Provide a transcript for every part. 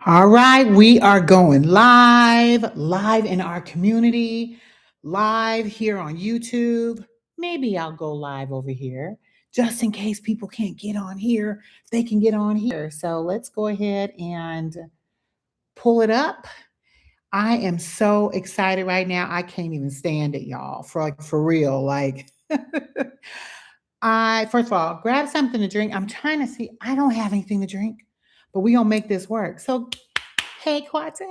All right, we are going live in our community, live here on YouTube. Maybe I'll go live over here just in case people can't get on here. They can get on here. So let's go ahead and pull it up. I am so excited right now. I can't even stand it, y'all. For real. I first of all grab something to drink. I'm trying to see. I don't have anything to drink, but we gonna make this work. So hey, Quattez.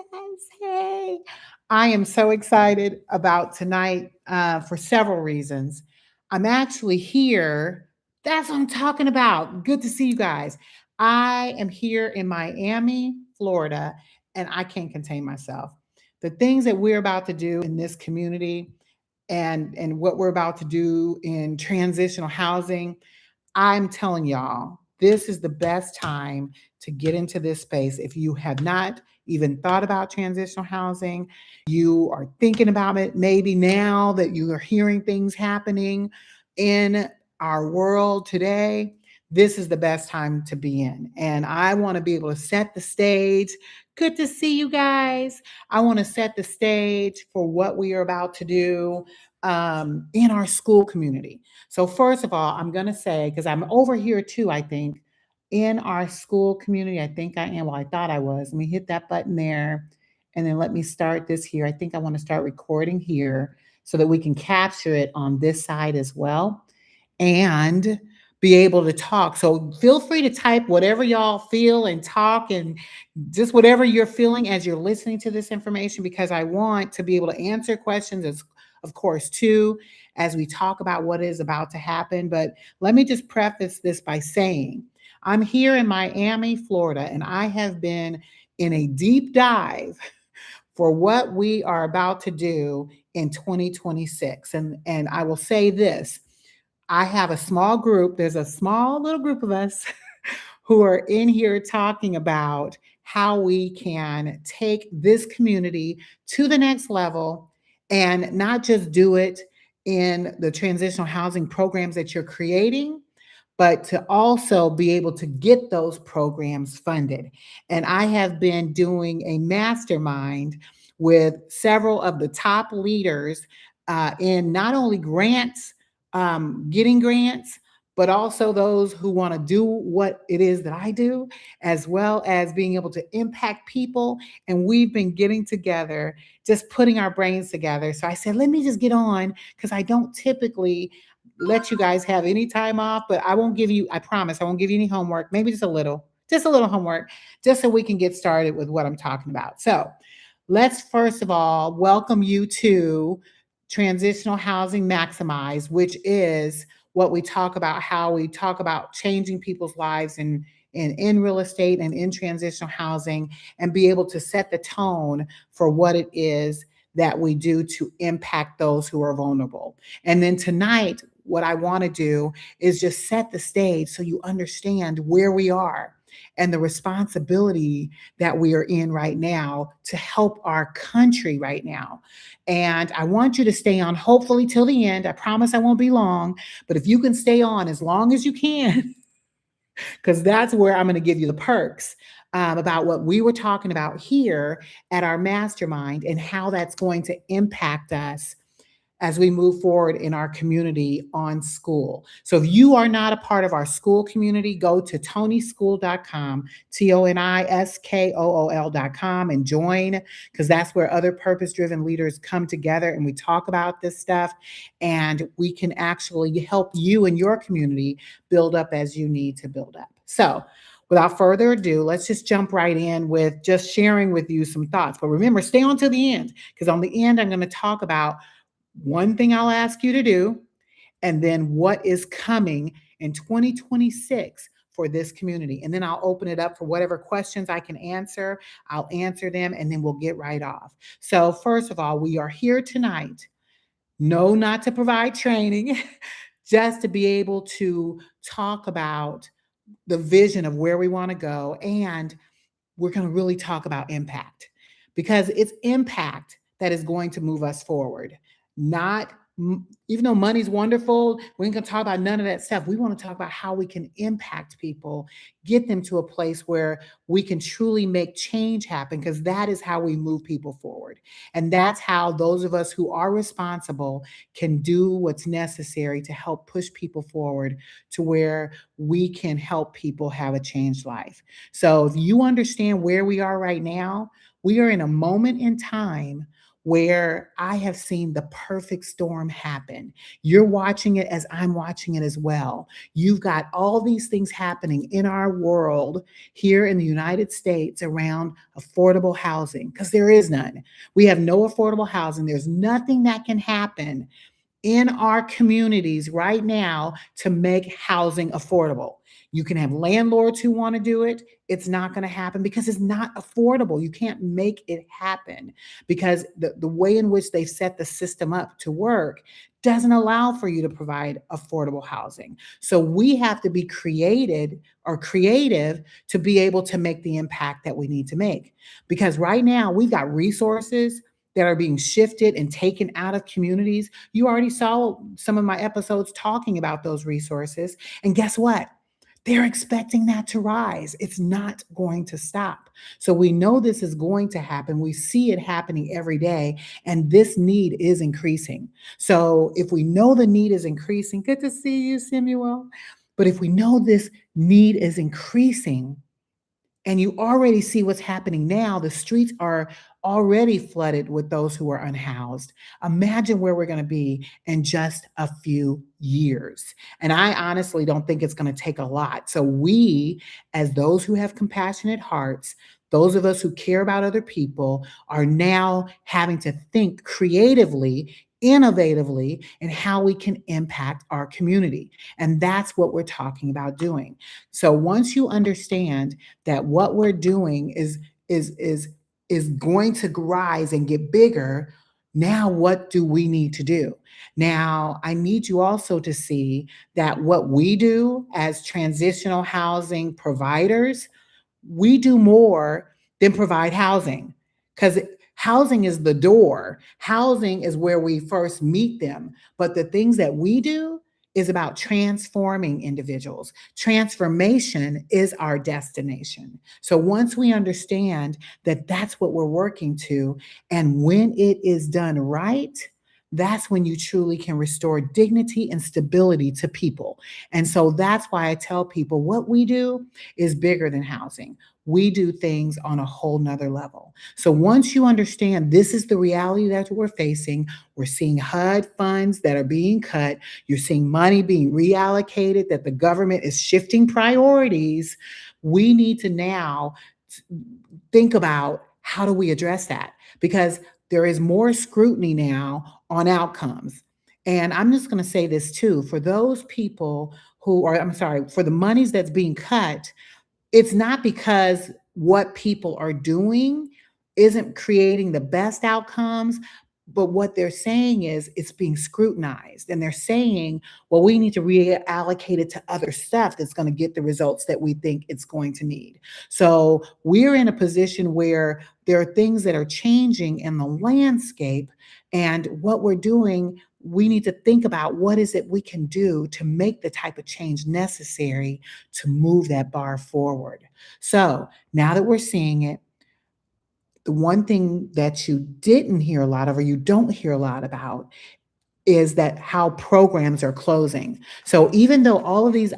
Hey. I am so excited about tonight for several reasons. I'm actually here. That's what I'm talking about. Good to see you guys. I am here in Miami, Florida, and I can't contain myself. The things that we're about to do in this community and what we're about to do in transitional housing, I'm telling y'all, this is the best time to get into this space. If you have not even thought about transitional housing, you are thinking about it maybe now that you are hearing things happening in our world today. This is the best time to be in. And I want to be able to set the stage. Good to see you guys. I want to set the stage for what we are about to do in our school community. So first of all, I'm going to say, because I'm over here too, I think, in our school community. I think I am. Well, I thought I was. Let me hit that button there. And then let me start this here. I think I want to start recording here so that we can capture it on this side as well and be able to talk. So feel free to type whatever y'all feel and talk and just whatever you're feeling as you're listening to this information, because I want to be able to answer questions as of course, too, as we talk about what is about to happen. But let me just preface this by saying I'm here in Miami, Florida, and I have been in a deep dive for what we are about to do in 2026. And I will say this, I have a small group, there's a small little group of us who are in here talking about how we can take this community to the next level and not just do it in the transitional housing programs that you're creating, but to also be able to get those programs funded. And I have been doing a mastermind with several of the top leaders in not only grants, getting grants, but also those who want to do what it is that I do, as well as being able to impact people. And we've been getting together, just putting our brains together. So I said, let me just get on because I don't typically let you guys have any time off, but I won't give you, I promise, I won't give you any homework, maybe just a little homework, just so we can get started with what I'm talking about. So let's first of all welcome you to Transitional Housing Maximize, which is what we talk about, how we talk about changing people's lives in real estate and in transitional housing, and be able to set the tone for what it is that we do to impact those who are vulnerable. And then tonight, what I want to do is just set the stage so you understand where we are and the responsibility that we are in right now to help our country right now. And I want you to stay on hopefully till the end. I promise I won't be long, but if you can stay on as long as you can, because that's where I'm going to give you the perks about what we were talking about here at our mastermind and how that's going to impact us as we move forward in our community on Skool. So if you are not a part of our Skool community, go to toniskool.com, TONISKOOL.com, and join, because that's where other purpose-driven leaders come together and we talk about this stuff, and we can actually help you and your community build up as you need to build up. So without further ado, let's just jump right in with just sharing with you some thoughts. But remember, stay on to the end, because on the end, I'm going to talk about one thing I'll ask you to do, and then what is coming in 2026 for this community. And then I'll open it up for whatever questions I can answer. I'll answer them, and then we'll get right off. So first of all, we are here tonight, no, not to provide training, just to be able to talk about the vision of where we want to go. And we're going to really talk about impact, because it's impact that is going to move us forward, not Even though money's wonderful, we ain't gonna talk about none of that stuff. We want to talk about how we can impact people, get them to a place where we can truly make change happen, because that is how we move people forward. And that's how those of us who are responsible can do what's necessary to help push people forward to where we can help people have a changed life. So if you understand where we are right now, we are in a moment in time where I have seen the perfect storm happen. You're watching it as I'm watching it as well. You've got all these things happening in our world here in the United States around affordable housing, because there is none. We have no affordable housing. There's nothing that can happen in our communities right now to make housing affordable. You can have landlords who want to do it. It's not going to happen because it's not affordable. You can't make it happen because the way in which they set the system up to work doesn't allow for you to provide affordable housing. So we have to be created or creative to be able to make the impact that we need to make. Because right now we've got resources that are being shifted and taken out of communities. You already saw some of my episodes talking about those resources. And guess what? They're expecting that to rise. It's not going to stop. So we know this is going to happen. We see it happening every day, and this need is increasing. So if we know the need is increasing, good to see you, Samuel. But if we know this need is increasing, and you already see what's happening now. The streets are already flooded with those who are unhoused. Imagine where we're going to be in just a few years. And I honestly don't think it's going to take a lot. So, we, as those who have compassionate hearts, those of us who care about other people, are now having to think creatively, innovatively, in how we can impact our community. And that's what we're talking about doing. So once you understand that what we're doing is going to rise and get bigger, now what do we need to do? Now, I need you also to see that what we do as transitional housing providers, we do more than provide housing, because housing is the door. Housing is where we first meet them. But the things that we do is about transforming individuals. Transformation is our destination. So once we understand that that's what we're working to, and when it is done right, that's when you truly can restore dignity and stability to people. And so that's why I tell people what we do is bigger than housing. We do things on a whole nother level. So once you understand this is the reality that we're facing, we're seeing HUD funds that are being cut, you're seeing money being reallocated, that the government is shifting priorities. We need to now think about how do we address that, because there is more scrutiny now on outcomes. And I'm just going to say this too, for those people who are, I'm sorry, for the monies that's being cut, it's not because what people are doing isn't creating the best outcomes, but what they're saying is it's being scrutinized. And they're saying, well, we need to reallocate it to other stuff that's going to get the results that we think it's going to need. So we're in a position where there are things that are changing in the landscape. And what we're doing, we need to think about what is it we can do to make the type of change necessary to move that bar forward. So now that we're seeing it, the one thing that you didn't hear a lot of, or you don't hear a lot about, is that how programs are closing. So even though all of these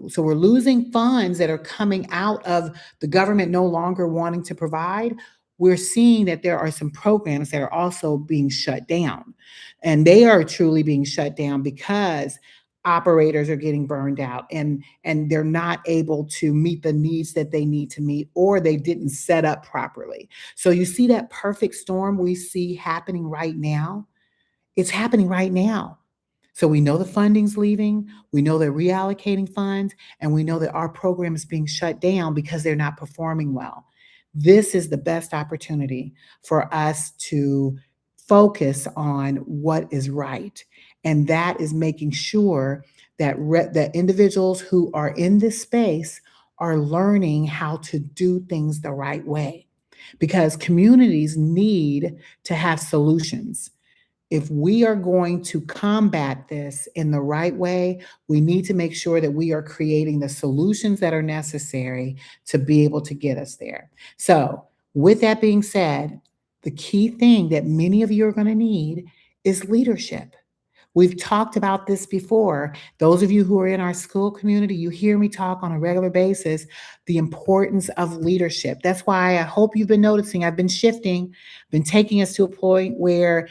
so we're losing funds that are coming out of the government no longer wanting to provide, we're seeing that there are some programs that are also being shut down. And they are truly being shut down because operators are getting burned out, and they're not able to meet the needs that they need to meet, or they didn't set up properly. So you see that perfect storm we see happening right now. It's happening right now. So we know the funding's leaving, we know they're reallocating funds, and we know that our program is being shut down because they're not performing well. This is the best opportunity for us to focus on what is right. And that is making sure that that individuals who are in this space are learning how to do things the right way, because communities need to have solutions. if we are going to combat this in the right way, we need to make sure that we are creating the solutions that are necessary to be able to get us there. So, with that being said, the key thing that many of you are going to need is leadership. We've talked about this before. Those of you who are in our Skool community, you hear me talk on a regular basis the importance of leadership. That's why I hope you've been noticing I've been shifting, been taking us to a point where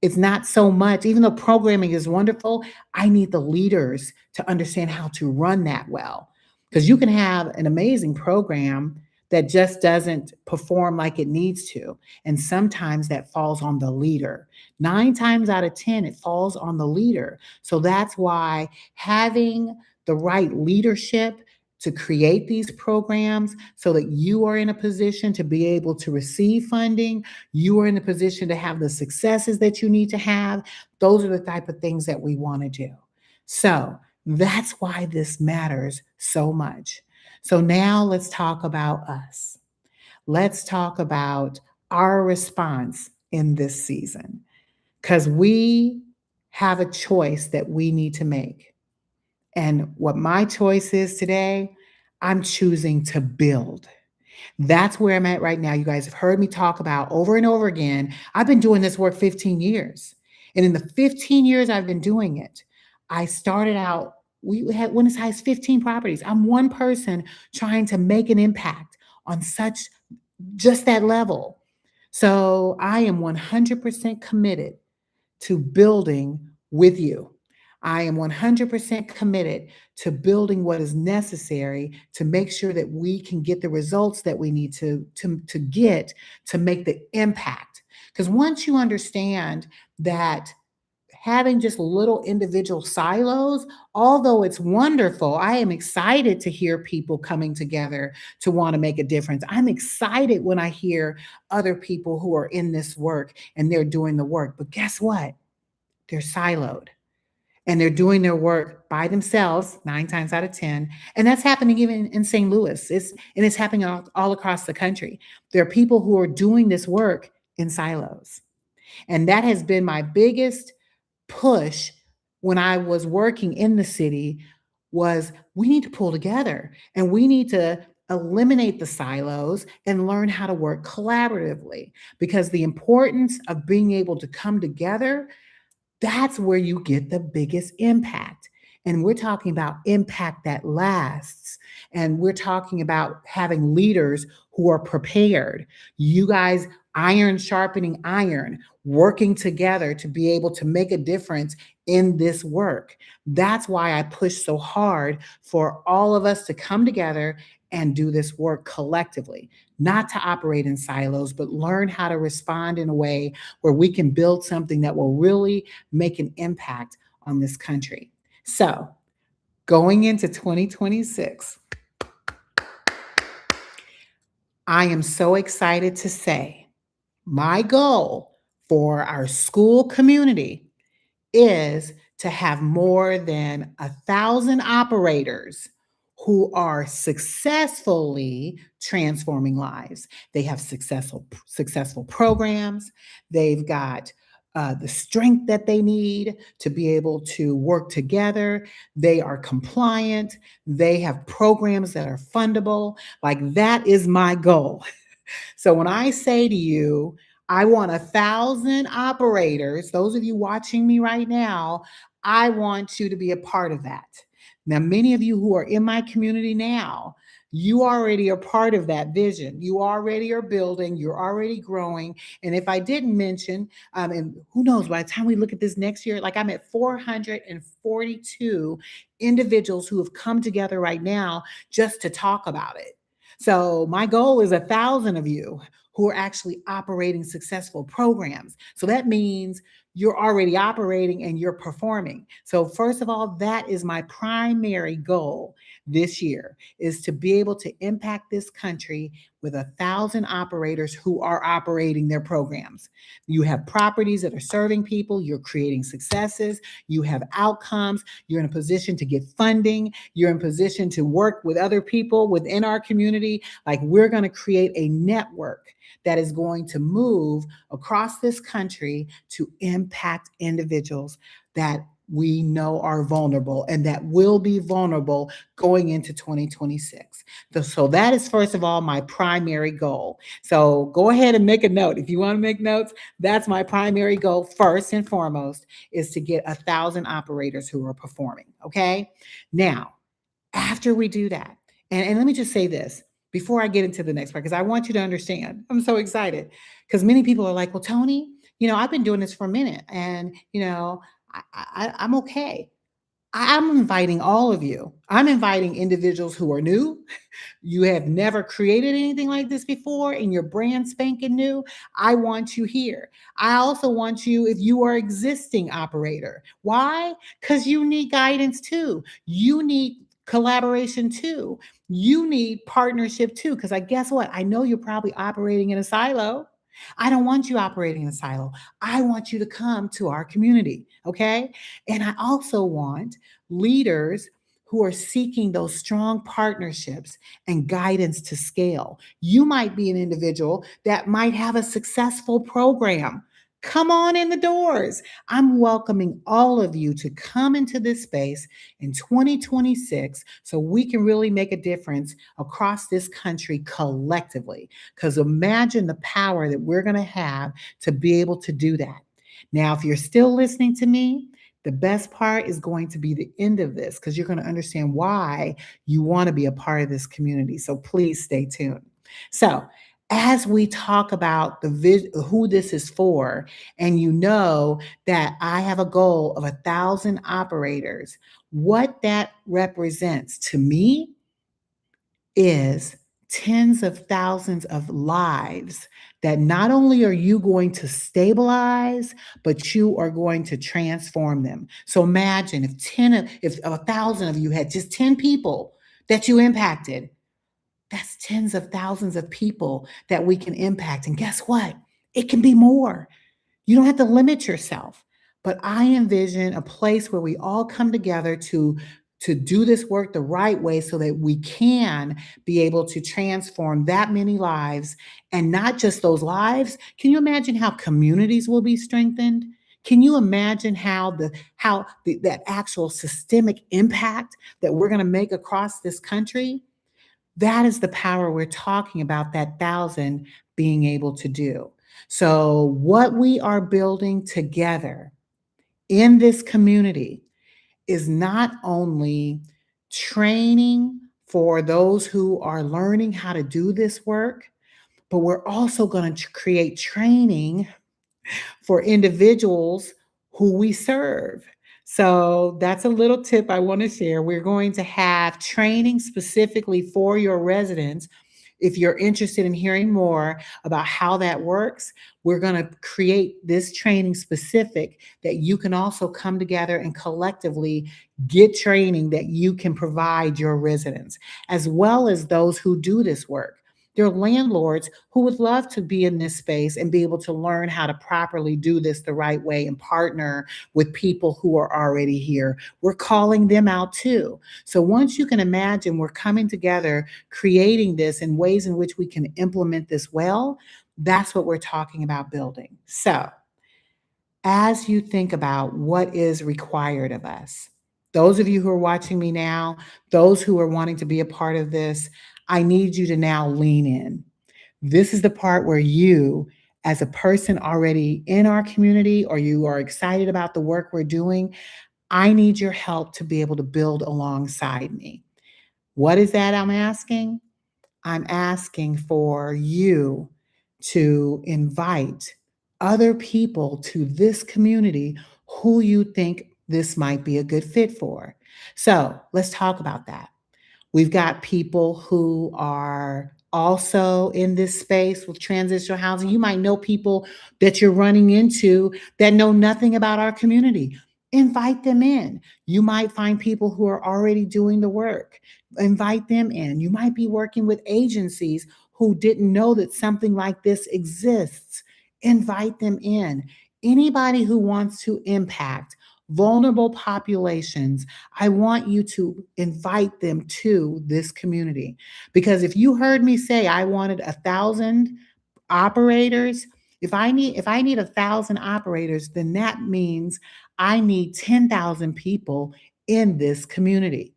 it's not so much, even though programming is wonderful, I need the leaders to understand how to run that well. Because you can have an amazing program that just doesn't perform like it needs to. And sometimes that falls on the leader. 9 times out of 10, it falls on the leader. So that's why having the right leadership to create these programs so that you are in a position to be able to receive funding, you are in a position to have the successes that you need to have. Those are the type of things that we want to do. So that's why this matters so much. So now let's talk about us. Let's talk about our response in this season because we have a choice that we need to make. And what my choice is today, I'm choosing to build. That's where I'm at right now. You guys have heard me talk about over and over again. I've been doing this work 15 years. And in the 15 years I've been doing it, I started out, we went as high as 15 properties. I'm one person trying to make an impact on such just that level. So I am 100% committed to building with you. I am 100% committed to building what is necessary to make sure that we can get the results that we need to get to make the impact. Because once you understand that having just little individual silos, although it's wonderful, I am excited to hear people coming together to want to make a difference. I'm excited when I hear other people who are in this work and they're doing the work. But guess what? They're siloed and they're doing their work by themselves 9 times out of 10. And that's happening even in St. Louis. It's happening all across the country. There are people who are doing this work in silos. And that has been my biggest push when I was working in the city was we need to pull together and we need to eliminate the silos and learn how to work collaboratively because the importance of being able to come together, that's where you get the biggest impact. And we're talking about impact that lasts. And we're talking about having leaders who are prepared. You guys, iron sharpening iron, working together to be able to make a difference in this work. That's why I push so hard for all of us to come together and do this work collectively, not to operate in silos, but learn how to respond in a way where we can build something that will really make an impact on this country. So, going into 2026, I am so excited to say my goal for our Skool community is to have more than 1,000 operators who are successfully transforming lives. They have successful programs. They've got the strength that they need to be able to work together. They are compliant. They have programs that are fundable. Like that is my goal. So when I say to you, I want 1,000 operators, those of you watching me right now, I want you to be a part of that. Now, many of you who are in my community now, you already are part of that vision. You already are building, you're already growing. And if I didn't mention, and who knows, by the time we look at this next year, like I'm at 442 individuals who have come together right now just to talk about it. So my goal is 1,000 of you who are actually operating successful programs. So that means you're already operating and you're performing. So first of all, that is my primary goal this year is to be able to impact this country with 1,000 operators who are operating their programs. You have properties that are serving people, you're creating successes, you have outcomes, you're in a position to get funding, you're in position to work with other people within our community. Like we're going to create a network that is going to move across this country to impact individuals that we know are vulnerable and that will be vulnerable going into 2026. So that is, first of all, my primary goal. So go ahead and make a note. If you want to make notes, that's my primary goal first and foremost, is to get 1,000 operators who are performing. Okay. Now, after we do that, and let me just say this before I get into the next part, because I want you to understand. I'm so excited because many people are like, well, Tony, I've been doing this for a minute and, I'm okay. I'm inviting all of you. I'm inviting individuals who are new. You have never created anything like this before and you're brand spanking new. I want you here. I also want you if you are existing operator. Why? Because you need guidance too. You need collaboration too. You need partnership too. Because I guess what? I know you're probably operating in a silo. I don't want you operating in a silo. I want you to come to our community. Okay. And I also want leaders who are seeking those strong partnerships and guidance to scale. You might be an individual that might have a successful program. Come on in the doors. I'm welcoming all of you to come into this space in 2026 so we can really make a difference across this country collectively. Because imagine the power that we're going to have to be able to do that. Now, if you're still listening to me, the best part is going to be the end of this because you're going to understand why you want to be a part of this community. So please stay tuned. So, as we talk about who this is for, and you know that I have a goal of 1,000 operators, what that represents to me is tens of thousands of lives that not only are you going to stabilize, but you are going to transform them. So imagine if 1,000 of you had just 10 people that you impacted, that's tens of thousands of people that we can impact. And guess what? It can be more. You don't have to limit yourself. But I envision a place where we all come together to do this work the right way so that we can be able to transform that many lives, and not just those lives. Can you imagine how communities will be strengthened? Can you imagine that actual systemic impact that we're going to make across this country? That is the power we're talking about, that 1,000 being able to do. So, what we are building together in this community is not only training for those who are learning how to do this work, but we're also going to create training for individuals who we serve. So that's a little tip I want to share. We're going to have training specifically for your residents. If you're interested in hearing more about how that works, we're going to create this training specific that you can also come together and collectively get training that you can provide your residents, as well as those who do this work. There are landlords who would love to be in this space and be able to learn how to properly do this the right way and partner with people who are already here. We're calling them out too. So once you can imagine, we're coming together, creating this in ways in which we can implement this well. That's what we're talking about building. So as you think about what is required of us, those of you who are watching me now, those who are wanting to be a part of this, I need you to now lean in. This is the part where you, as a person already in our community, or you are excited about the work we're doing, I need your help to be able to build alongside me. What is that I'm asking? I'm asking for you to invite other people to this community who you think this might be a good fit for. So let's talk about that. We've got people who are also in this space with transitional housing. You might know people that you're running into that know nothing about our community. Invite them in. You might find people who are already doing the work. Invite them in. You might be working with agencies who didn't know that something like this exists. Invite them in. Anybody who wants to impact vulnerable populations, I want you to invite them to this community. Because if you heard me say I wanted 1,000 operators, if I need 1,000 operators, then that means I need 10,000 people in this community,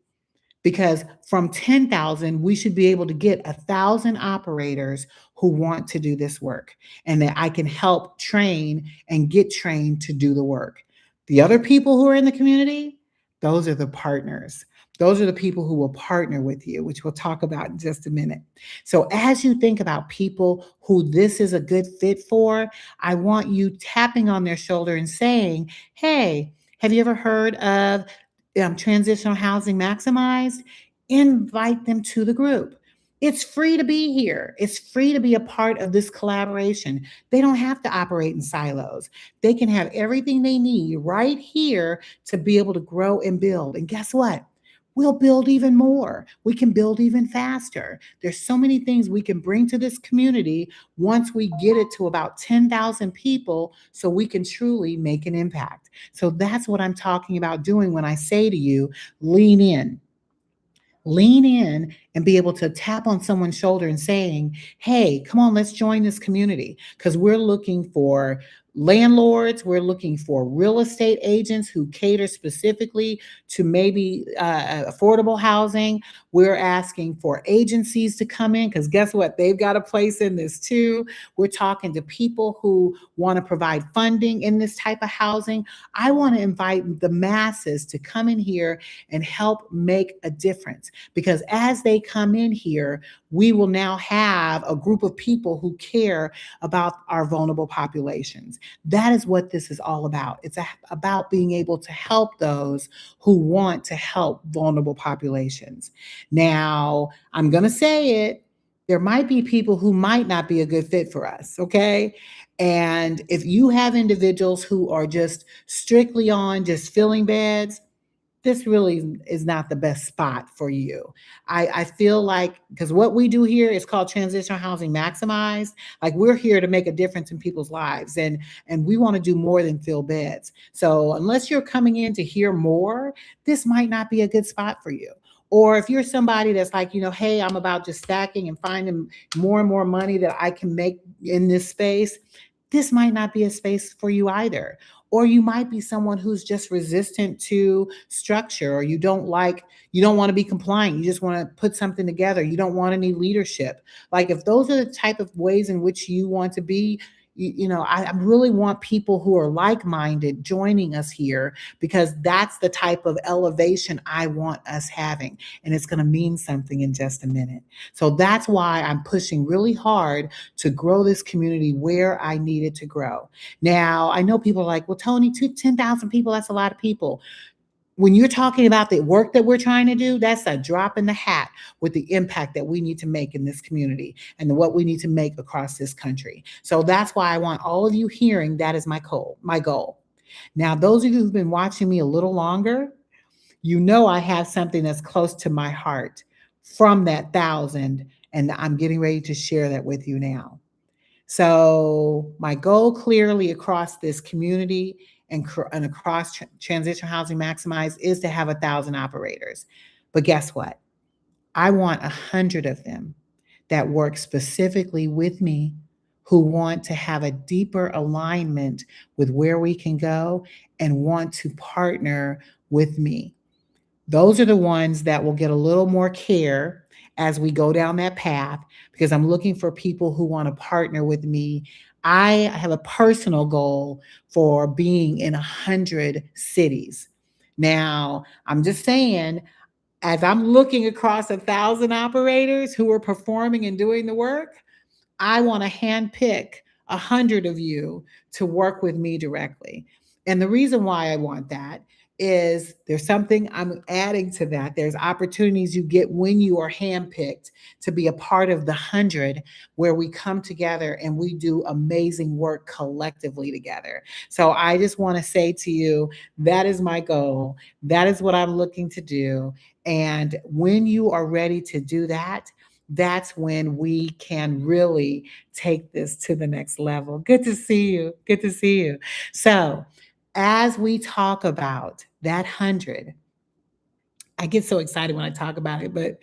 because from 10,000, we should be able to get 1,000 operators who want to do this work, and that I can help train and get trained to do the work. The other people who are in the community, those are the partners. Those are the people who will partner with you, which we'll talk about in just a minute. So, as you think about people who this is a good fit for, I want you tapping on their shoulder and saying, "Hey, have you ever heard of Transitional Housing Maximized?" Invite them to the group. It's free to be here. It's free to be a part of this collaboration. They don't have to operate in silos. They can have everything they need right here to be able to grow and build. And guess what? We'll build even more. We can build even faster. There's so many things we can bring to this community once we get it to about 10,000 people, so we can truly make an impact. So that's what I'm talking about doing when I say to you, lean in. Lean in and be able to tap on someone's shoulder and saying, "Hey, come on, let's join this community." Because we're looking for landlords, we're looking for real estate agents who cater specifically to maybe affordable housing. We're asking for agencies to come in, because guess what? They've got a place in this too. We're talking to people who want to provide funding in this type of housing. I want to invite the masses to come in here and help make a difference, because as they come in here, we will now have a group of people who care about our vulnerable populations. That is what this is all about. It's about being able to help those who want to help vulnerable populations. Now, I'm going to say it. There might be people who might not be a good fit for us, okay? And if you have individuals who are just strictly on just filling beds, this really is not the best spot for you. I feel like, because what we do here is called Transitional Housing Maximized. Like, we're here to make a difference in people's lives, and we want to do more than fill beds. So unless you're coming in to hear more, this might not be a good spot for you. Or if you're somebody that's like, hey, I'm about just stacking and finding more and more money that I can make in this space, this might not be a space for you either. Or you might be someone who's just resistant to structure, or you don't want to be compliant. You just want to put something together. You don't want any leadership. Like, if those are the type of ways in which you want to be, I really want people who are like-minded joining us here, because that's the type of elevation I want us having. And it's going to mean something in just a minute. So that's why I'm pushing really hard to grow this community where I need it to grow. Now, I know people are like, "Well, Tony, 10,000 people, that's a lot of people." When you're talking about the work that we're trying to do, that's a drop in the hat with the impact that we need to make in this community and what we need to make across this country. So that's why I want all of you hearing that is my goal. Now, those of you who've been watching me a little longer, I have something that's close to my heart from that 1,000, and I'm getting ready to share that with you now. So my goal clearly across this community and across Transitional Housing Maximized is to have 1,000 operators. But guess what? I want 100 of them that work specifically with me, who want to have a deeper alignment with where we can go and want to partner with me. Those are the ones that will get a little more care as we go down that path, because I'm looking for people who want to partner with me. I have a personal goal for being in 100 cities. Now, I'm just saying, as I'm looking across 1,000 operators who are performing and doing the work, I want to handpick 100 of you to work with me directly. And the reason why I want that is there's something I'm adding to that. There's opportunities you get when you are handpicked to be a part of the 100, where we come together and we do amazing work collectively together. So I just want to say to you, that is my goal. That is what I'm looking to do. And when you are ready to do that, that's when we can really take this to the next level. Good to see you. Good to see you. So, as we talk about that 100, I get so excited when I talk about it, but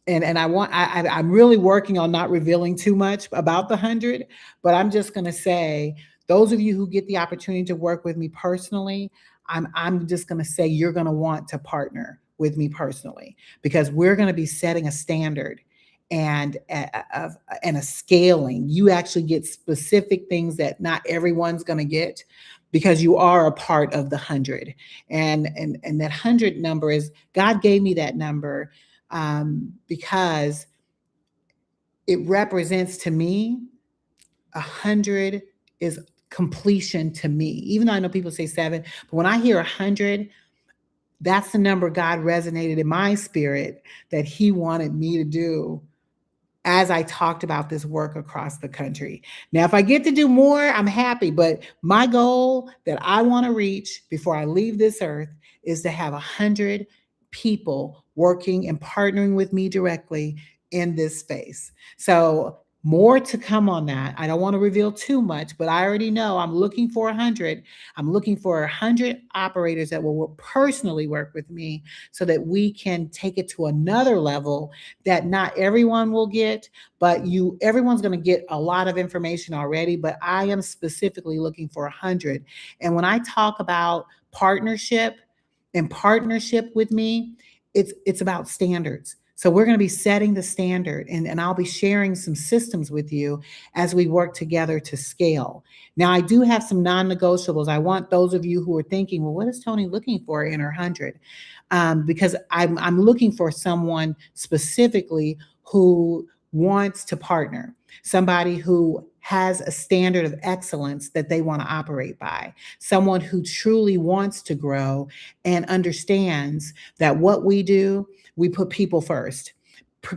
and I'm really working on not revealing too much about the 100, but I'm just going to say, those of you who get the opportunity to work with me personally, I'm just going to say you're going to want to partner with me personally, because we're going to be setting a standard and and a scaling. You actually get specific things that not everyone's going to get, because you are a part of the 100. And that 100 number is, God gave me that number because it represents to me, 100 is completion to me. Even though I know people say 7, but when I hear 100, that's the number God resonated in my spirit that He wanted me to do as I talked about this work across the country. Now, if I get to do more, I'm happy, but my goal that I want to reach before I leave this earth is to have 100 people working and partnering with me directly in this space. So, more to come on that. I don't want to reveal too much, but I already know I'm looking for 100. I'm looking for 100 operators that will personally work with me, so that we can take it to another level that not everyone will get, but everyone's going to get a lot of information already, but I am specifically looking for 100. And when I talk about partnership and partnership with me, it's about standards. So we're going to be setting the standard, and I'll be sharing some systems with you as we work together to scale. Now, I do have some non-negotiables. I want those of you who are thinking, well, what is Tony looking for in her 100? Because I'm looking for someone specifically who wants to partner, somebody who has a standard of excellence that they want to operate by, someone who truly wants to grow and understands that what we do, we put people first,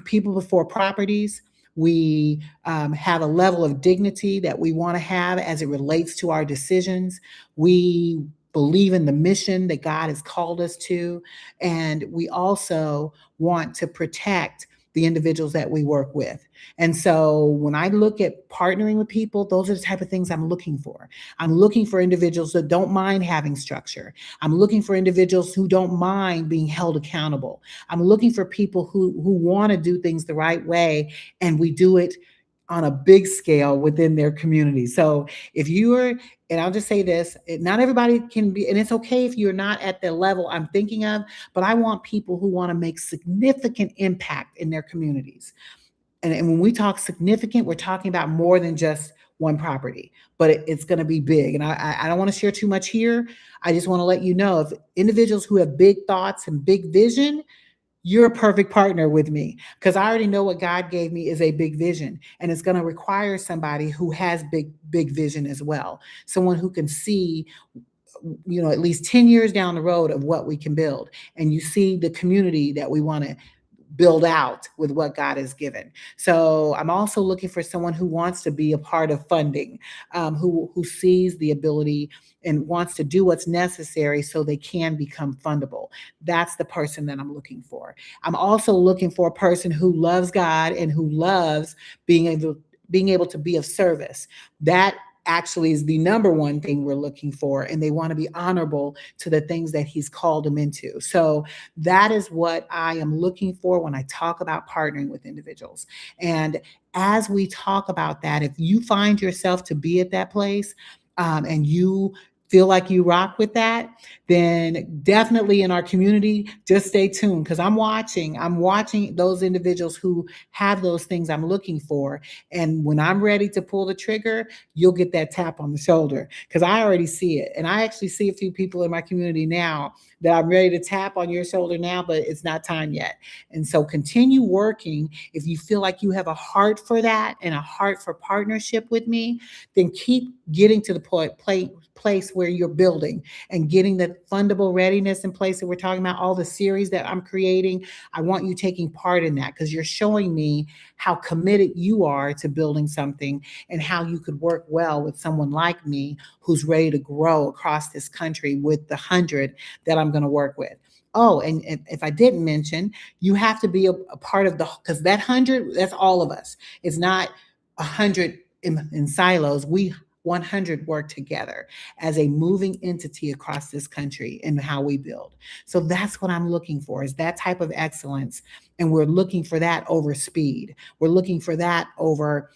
people before properties. We have a level of dignity that we want to have as it relates to our decisions. We believe in the mission that God has called us to. And we also want to protect the individuals that we work with. And so when I look at partnering with people, those are the type of things I'm looking for. I'm looking for individuals that don't mind having structure. I'm looking for individuals who don't mind being held accountable. I'm looking for people who want to do things the right way, and we do it on a big scale within their community. So if you are, and I'll just say this, not everybody can be, and it's okay if you're not at the level I'm thinking of, but I want people who want to make significant impact in their communities. And when we talk significant, we're talking about more than just one property, but it's going to be big. And I don't want to share too much here. I just want to let you know, if individuals who have big thoughts and big vision, you're a perfect partner with me, because I already know what God gave me is a big vision, and it's going to require somebody who has big vision as well. Someone who can see, at least 10 years down the road of what we can build. And you see the community that we want to build out with what God has given. So I'm also looking for someone who wants to be a part of funding, who sees the ability and wants to do what's necessary so they can become fundable. That's the person that I'm looking for. I'm also looking for a person who loves God and who loves being able to be of service. That actually is the number one thing we're looking for, and they want to be honorable to the things that He's called them into. So that is what I am looking for when I talk about partnering with individuals. And as we talk about that, if you find yourself to be at that place, and you feel like you rock with that, then definitely in our community, just stay tuned, because I'm watching those individuals who have those things I'm looking for. And when I'm ready to pull the trigger, you'll get that tap on the shoulder, because I already see it. And I actually see a few people in my community now that I'm ready to tap on your shoulder now, but it's not time yet. And so continue working. If you feel like you have a heart for that and a heart for partnership with me, then keep getting to the place where you're building and getting the fundable readiness in place that we're talking about, all the series that I'm creating. I want you taking part in that, because you're showing me how committed you are to building something, and how you could work well with someone like me who's ready to grow across this country with the 100 that I'm going to work with. Oh, and if I didn't mention, you have to be a part of because that 100, that's all of us. It's not 100 in silos. We 100 work together as a moving entity across this country in how we build. So that's what I'm looking for, is that type of excellence. And we're looking for that over speed. We're looking for that over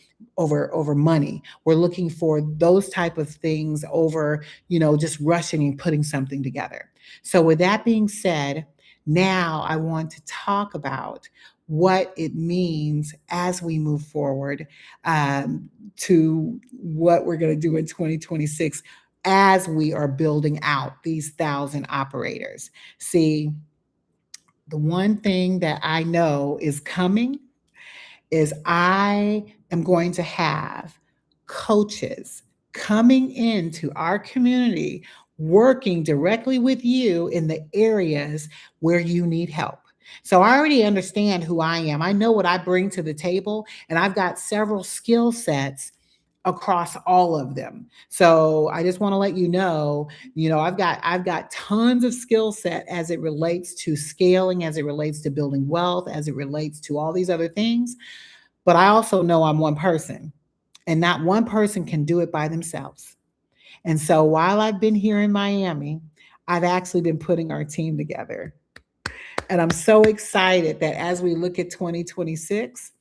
money. We're looking for those type of things over, just rushing and putting something together. So with that being said, now I want to talk about what it means as we move forward, to what we're going to do in 2026 as we are building out these 1,000 operators. See, the one thing that I know is coming is I am going to have coaches coming into our community, working directly with you in the areas where you need help. So I already understand who I am. I know what I bring to the table, and I've got several skill sets across all of them. So I just want to let you know, I've got tons of skill set as it relates to scaling, as it relates to building wealth, as it relates to all these other things. But I also know I'm one person, and not one person can do it by themselves. And so while I've been here in Miami, I've actually been putting our team together. And I'm so excited that as we look at 2026,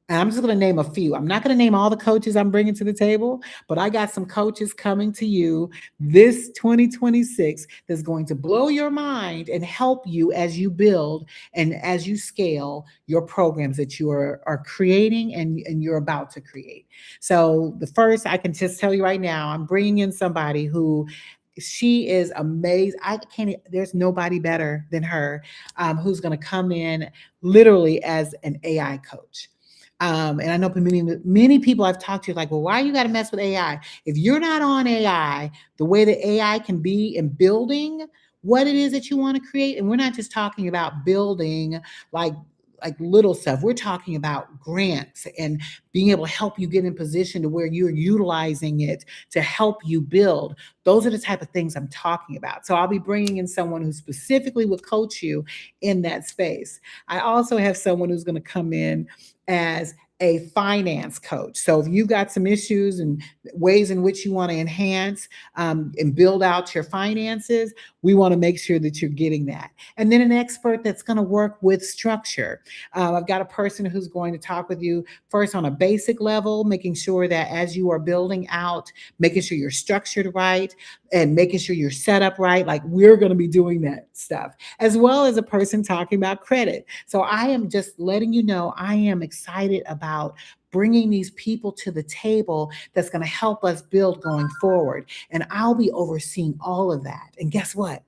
and I'm just going to name a few. I'm not going to name all the coaches I'm bringing to the table, but I got some coaches coming to you this 2026 that's going to blow your mind and help you as you build and as you scale your programs that you are creating and you're about to create. So the first, I can just tell you right now, I'm bringing in somebody who, she is amazing. I can't, there's nobody better than her, who's going to come in literally as an AI coach. And I know many people I've talked to like, well, why you got to mess with AI? If you're not on AI, the way that AI can be in building what it is that you want to create, and we're not just talking about building like little stuff. We're talking about grants and being able to help you get in position to where you're utilizing it to help you build. Those are the type of things I'm talking about. So I'll be bringing in someone who specifically will coach you in that space. I also have someone who's going to come in as a finance coach. So if you've got some issues and ways in which you want to enhance and build out your finances, we want to make sure that you're getting that. And then an expert that's going to work with structure. I've got a person who's going to talk with you first on a basic level, making sure that as you are building out, making sure you're structured right and making sure you're set up right. Like, we're going to be doing that stuff, as well as a person talking about credit. So I am just letting you know, I am excited about bringing these people to the table that's going to help us build going forward. And I'll be overseeing all of that. And guess what?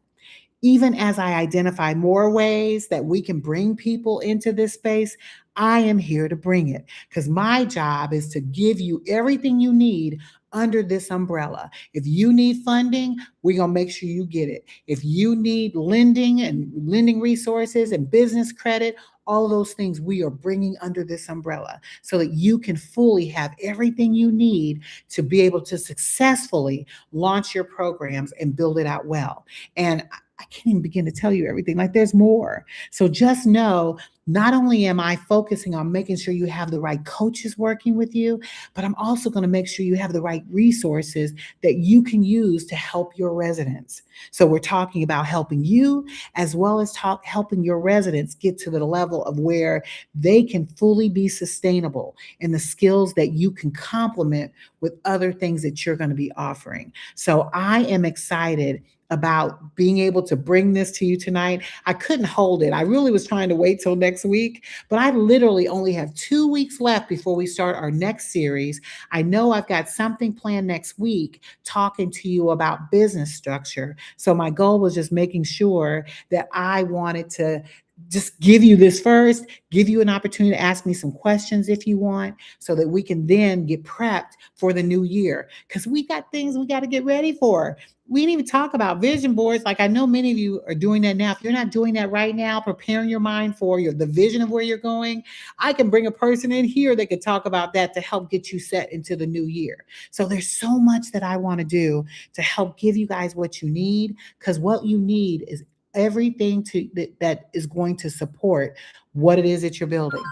Even as I identify more ways that we can bring people into this space, I am here to bring it, because my job is to give you everything you need under this umbrella. If you need funding, we're going to make sure you get it. If you need lending and lending resources and business credit, all of those things we are bringing under this umbrella so that you can fully have everything you need to be able to successfully launch your programs and build it out well. And I can't even begin to tell you everything. Like, there's more. So just know, not only am I focusing on making sure you have the right coaches working with you, but I'm also going to make sure you have the right resources that you can use to help your residents. So we're talking about helping you as well as helping your residents get to the level of where they can fully be sustainable in the skills that you can complement with other things that you're going to be offering. So I am excited about being able to bring this to you tonight. I couldn't hold it. I really was trying to wait till next week, but I literally only have 2 weeks left before we start our next series. I know I've got something planned next week talking to you about business structure. So my goal was just making sure that I wanted to just give you this first, give you an opportunity to ask me some questions if you want, so that we can then get prepped for the new year. Because we got things we got to get ready for. We didn't even talk about vision boards. Like, I know many of you are doing that now. If you're not doing that right now, preparing your mind for the vision of where you're going, I can bring a person in here that could talk about that to help get you set into the new year. So there's so much that I want to do to help give you guys what you need, because what you need is everything that is going to support what it is that you're building.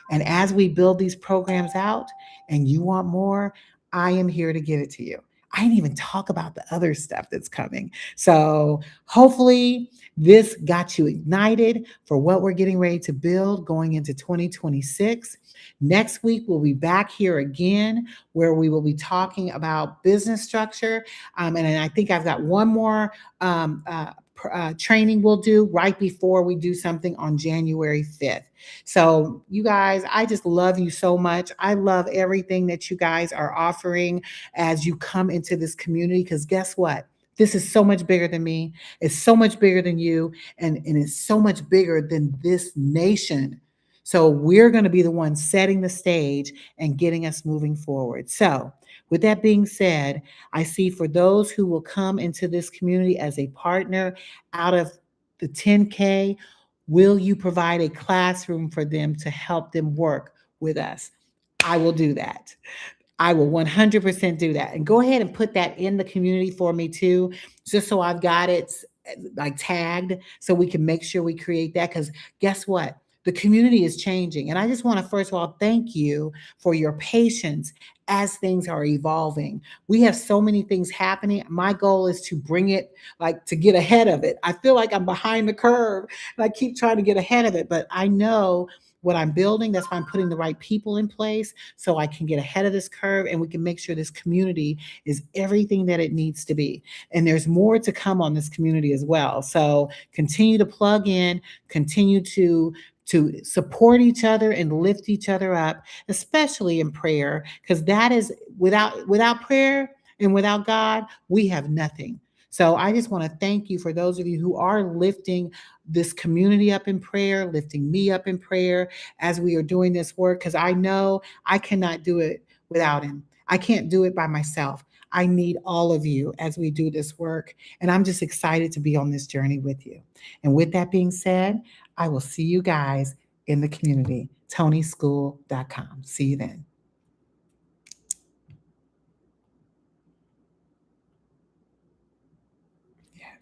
And as we build these programs out and you want more, I am here to give it to you. I didn't even talk about the other stuff that's coming. So hopefully this got you ignited for what we're getting ready to build going into 2026. Next week, we'll be back here again where we will be talking about business structure. And I think I've got one more training we'll do right before we do something on January 5th. So, you guys, I just love you so much. I love everything that you guys are offering as you come into this community because guess what? This is so much bigger than me. It's so much bigger than you, and it's so much bigger than this nation. So we're going to be the ones setting the stage and getting us moving forward. So, with that being said, I see for those who will come into this community as a partner out of the 10K, will you provide a classroom for them to help them work with us? I will do that. I will 100% do that. And go ahead and put that in the community for me too, just so I've got it like tagged so we can make sure we create that. Because guess what? The community is changing. And I just want to, first of all, thank you for your patience as things are evolving. We have so many things happening. My goal is to bring it, like to get ahead of it. I feel like I'm behind the curve and I keep trying to get ahead of it, but I know what I'm building. That's why I'm putting the right people in place so I can get ahead of this curve and we can make sure this community is everything that it needs to be. And there's more to come on this community as well. So continue to plug in, continue to support each other and lift each other up, especially in prayer, because that is without prayer and without God, we have nothing. So I just want to thank you for those of you who are lifting this community up in prayer, lifting me up in prayer as we are doing this work, because I know I cannot do it without him. I can't do it by myself. I need all of you as we do this work. And I'm just excited to be on this journey with you. And with that being said, I will see you guys in the community, tonyschool.com. See you then.